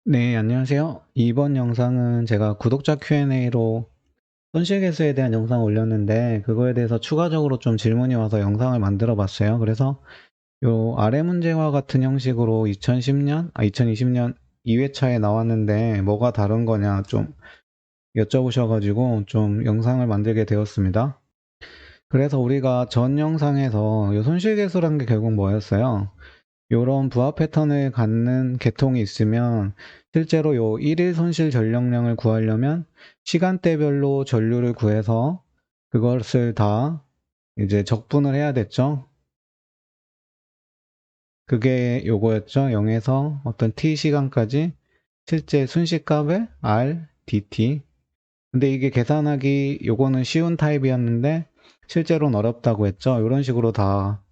네, 안녕하세요. 이번 영상은 제가 구독자 Q&A로 손실계수에 대한 영상을 올렸는데 그거에 대해서 추가적으로 좀 질문이 와서 영상을 만들어 봤어요. 그래서 요 아래 문제와 같은 형식으로 2020년 2회차에 나왔는데 뭐가 다른 거냐 좀 여쭤보셔가지고 좀 영상을 만들게 되었습니다. 그래서 우리가 전 영상에서 요 손실계수라는 게 결국 뭐였어요? 요런 부하 패턴을 갖는 계통이 있으면 실제로 요 1일 손실 전력량을 구하려면 시간대별로 전류를 구해서 그것을 다 이제 적분을 해야 됐죠. 그게 요거였죠. 0에서 어떤 t 시간까지 실제 순시값의 r, dt. 근데 이게 계산하기 요거는 쉬운 타입이었는데 실제로는 어렵다고 했죠. 이런 식으로 다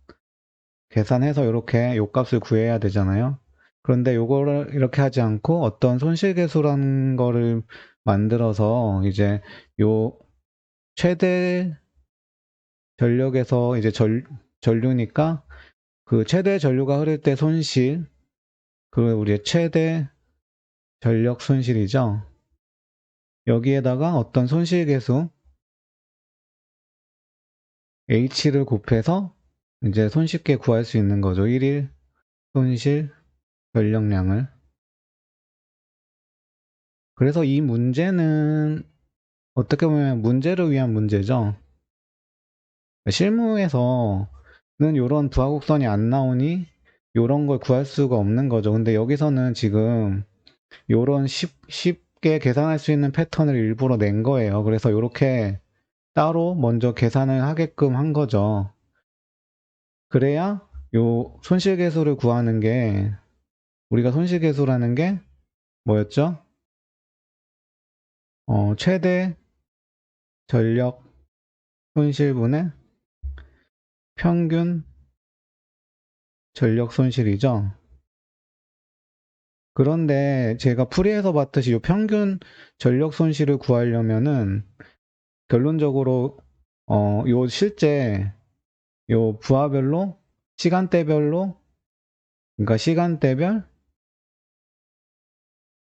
계산해서 이렇게 요 값을 구해야 되잖아요. 그런데 요거를 이렇게 하지 않고 어떤 손실계수라는 거를 만들어서 이제 요 최대 전력에서 이제 전류니까 그 최대 전류가 흐를 때 손실, 그 우리의 최대 전력 손실이죠. 여기에다가 어떤 손실계수 H를 곱해서 이제 손쉽게 구할 수 있는 거죠. 1일 손실 전력량을. 그래서 이 문제는 어떻게 보면 문제를 위한 문제죠. 실무에서는 이런 부하곡선이 안 나오니 이런 걸 구할 수가 없는 거죠. 근데 여기서는 지금 이런 쉽게 계산할 수 있는 패턴을 일부러 낸 거예요. 그래서 이렇게 따로 먼저 계산을 하게끔 한 거죠. 그래야 요 손실계수를 구하는 게, 우리가 손실계수라는 게 뭐였죠? 최대 전력 손실분의 평균 전력 손실이죠. 그런데 제가 풀이해서 봤듯이 요 평균 전력 손실을 구하려면은 결론적으로 요 실제 요 부하별로 시간대별로, 그러니까 시간대별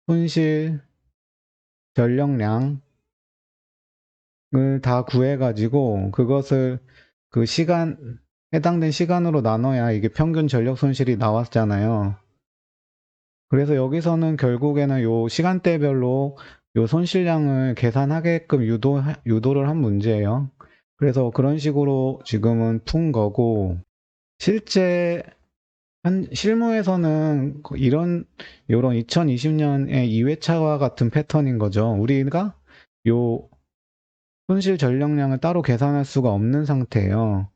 손실 전력량을 다 구해가지고 그것을 그 시간, 해당된 시간으로 나눠야 이게 평균 전력 손실이 나왔잖아요. 그래서 여기서는 결국에는 요 시간대별로 요 손실량을 계산하게끔 유도를 한 문제예요. 그래서 그런 식으로 지금은 푼 거고, 실제 실무에서는 요런 2020년의 2회차와 같은 패턴인 거죠. 우리가 요 손실 전력량을 따로 계산할 수가 없는 상태예요.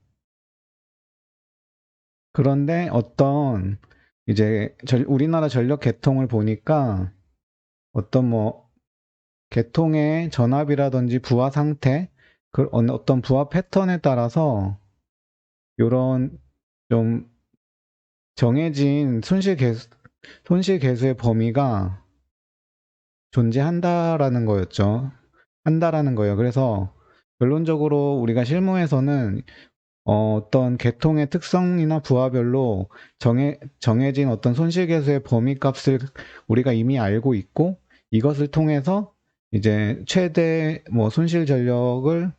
그런데 어떤 이제 우리나라 전력 계통을 보니까 어떤 뭐 계통의 전압이라든지 부하 상태, 어떤 부하 패턴에 따라서 요런 좀 정해진 손실 계수의 범위가 존재한다라는 거였죠. 한다라는 거예요. 그래서 결론적으로 우리가 실무에서는 어떤 계통의 특성이나 부하별로 정해진 어떤 손실계수의 범위값을 우리가 이미 알고 있고, 이것을 통해서 이제 최대 뭐 손실 전력을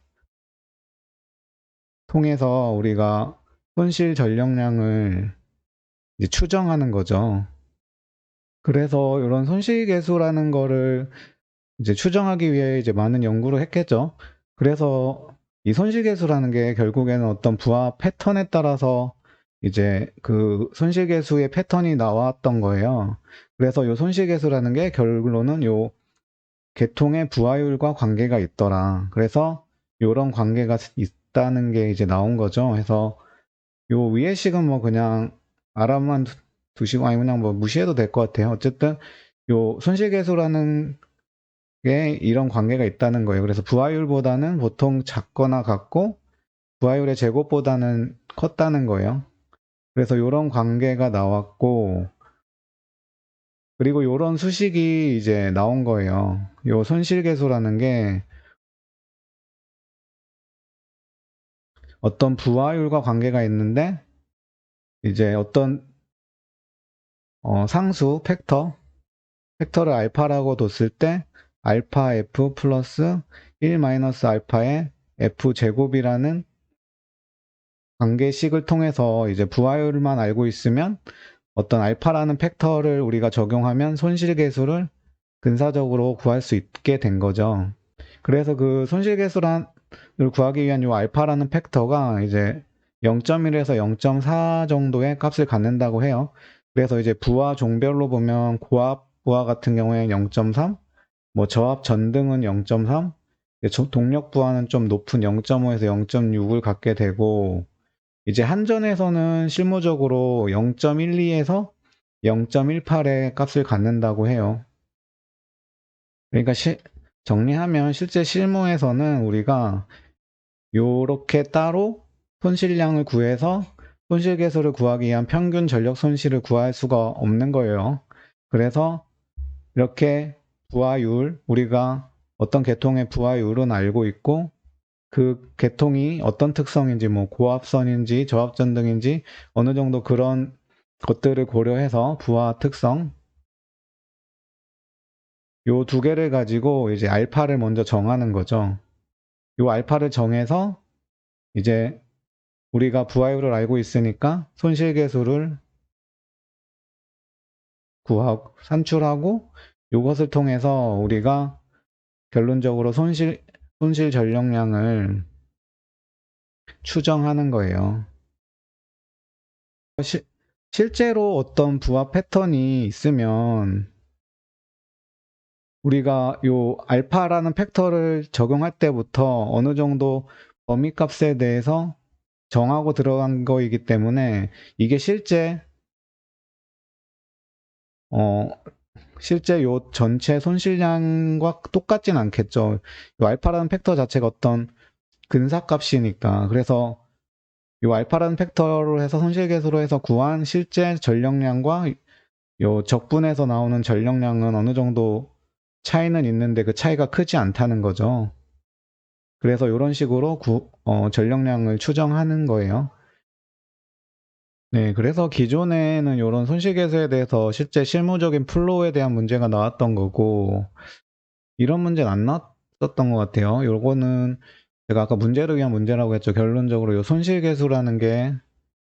통해서 우리가 손실 전력량을 이제 추정하는 거죠. 그래서 이런 손실계수라는 거를 이제 추정하기 위해 이제 많은 연구를 했겠죠. 그래서 이 손실계수라는 게 결국에는 어떤 부하 패턴에 따라서 이제 그 손실계수의 패턴이 나왔던 거예요. 그래서 이 손실계수라는 게 결론은 요 계통의 부하율과 관계가 있더라. 그래서 요런 관계가 있다는 게 이제 나온 거죠. 그래서 요 위에 식은 뭐 그냥 알아만 두시고 아니 그냥 뭐 무시해도 될 것 같아요. 어쨌든 요 손실계수라는 게 이런 관계가 있다는 거예요. 그래서 부하율보다는 보통 작거나 같고 부하율의 제곱보다는 컸다는 거예요. 그래서 이런 관계가 나왔고, 그리고 이런 수식이 이제 나온 거예요. 요 손실계수라는 게 어떤 부하율과 관계가 있는데 이제 어떤 상수 팩터를 알파라고 뒀을 때 알파 f 플러스 1 마이너스 알파의 f 제곱이라는 관계식을 통해서 이제 부하율만 알고 있으면 어떤 알파라는 팩터를 우리가 적용하면 손실계수를 근사적으로 구할 수 있게 된 거죠. 그래서 그 손실계수를 구하기 위한 이 알파라는 팩터가 이제 0.1에서 0.4 정도의 값을 갖는다고 해요. 그래서 이제 부하 종별로 보면 고합 부하 같은 경우에 0.3, 뭐 저합 전등은 0.3, 동력 부하는 좀 높은 0.5에서 0.6을 갖게 되고, 이제 한전에서는 실무적으로 0.12에서 0.18의 값을 갖는다고 해요. 그러니까 정리하면 실제 실무에서는 우리가 요렇게 따로 손실량을 구해서 손실계수를 구하기 위한 평균 전력 손실을 구할 수가 없는 거예요. 그래서 이렇게 부하율, 우리가 어떤 계통의 부하율은 알고 있고 그 계통이 어떤 특성인지 뭐 고합선인지 저합전등인지 어느 정도 그런 것들을 고려해서 부하 특성 요 두 개를 가지고 이제 알파를 먼저 정하는 거죠. 요 알파를 정해서 이제 우리가 부하율을 알고 있으니까 손실계수를 산출하고 이것을 통해서 우리가 결론적으로 손실 전력량을 추정하는 거예요. 실제로 어떤 부하 패턴이 있으면 우리가 요 알파라는 팩터를 적용할 때부터 어느 정도 범위값에 대해서 정하고 들어간 거이기 때문에 이게 실제 요 전체 손실량과 똑같진 않겠죠. 요 알파라는 팩터 자체가 어떤 근사값이니까. 그래서 요 알파라는 팩터로 해서 손실계수로 해서 구한 실제 전력량과 요 적분에서 나오는 전력량은 어느 정도 차이는 있는데 그 차이가 크지 않다는 거죠. 그래서 이런 식으로 전력량을 추정하는 거예요. 네, 그래서 기존에는 이런 손실계수에 대해서 실제 실무적인 플로우에 대한 문제가 나왔던 거고, 이런 문제는 안 나왔었던 것 같아요. 요거는 제가 아까 문제를 위한 문제라고 했죠. 결론적으로 요 손실계수라는 게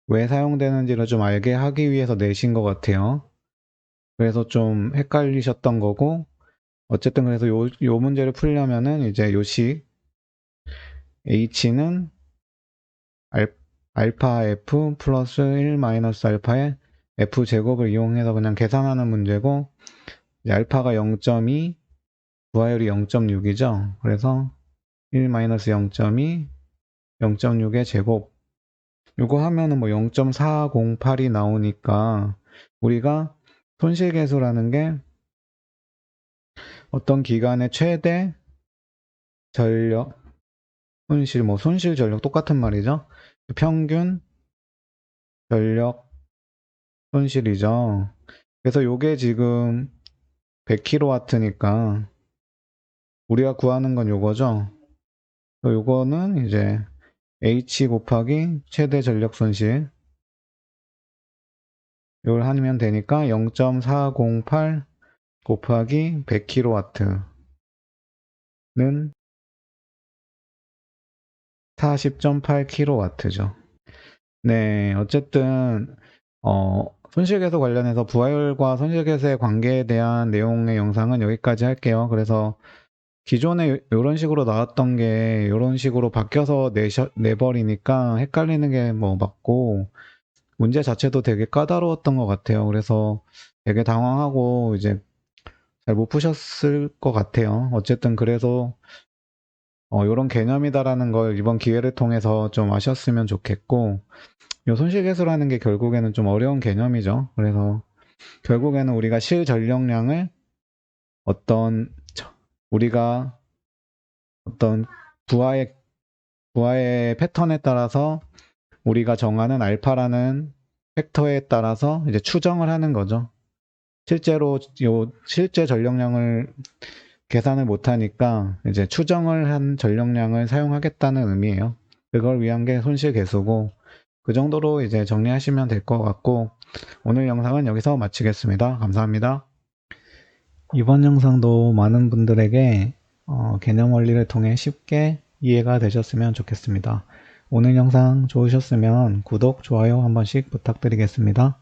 왜 사용되는지를 좀 알게 하기 위해서 내신 것 같아요. 그래서 좀 헷갈리셨던 거고, 어쨌든 그래서 요 문제를 풀려면은 이제 요식 H는 알파 F 플러스 1 마이너스 알파의 F 제곱을 이용해서 그냥 계산하는 문제고, 이제 알파가 0.2, 부하율이 0.6이죠. 그래서 1 마이너스 0.2, 0.6의 제곱. 요거 하면은 뭐 0.408이 나오니까 우리가 손실계수라는 게 어떤 기간의 최대 전력, 손실 전력 똑같은 말이죠. 평균 전력 손실이죠. 그래서 요게 지금 100kW니까 우리가 구하는 건 요거죠. 요거는 이제 H 곱하기 최대 전력 손실 이걸 하면 되니까 0.408 곱하기 100kW는 40.8kW죠. 네, 어쨌든 손실계수 관련해서 부하율과 손실계수의 관계에 대한 내용의 영상은 여기까지 할게요. 그래서 기존에 이런 식으로 나왔던 게 이런 식으로 바뀌어서 내버리니까 헷갈리는 게 뭐 맞고 문제 자체도 되게 까다로웠던 것 같아요. 그래서 되게 당황하고 이제 잘 못 푸셨을 것 같아요. 어쨌든 그래서 이런 개념이다라는 걸 이번 기회를 통해서 좀 아셨으면 좋겠고 요 손실계수라는 게 결국에는 좀 어려운 개념이죠. 그래서 결국에는 우리가 실전력량을 우리가 어떤 부하의 패턴에 따라서 우리가 정하는 알파라는 팩터에 따라서 이제 추정을 하는 거죠. 실제로 실제 전력량을 계산을 못하니까 이제 추정을 한 전력량을 사용하겠다는 의미예요. 그걸 위한 게 손실계수고 그 정도로 이제 정리하시면 될 것 같고 오늘 영상은 여기서 마치겠습니다. 감사합니다. 이번 영상도 많은 분들에게 개념 원리를 통해 쉽게 이해가 되셨으면 좋겠습니다. 오늘 영상 좋으셨으면 구독, 좋아요 한 번씩 부탁드리겠습니다.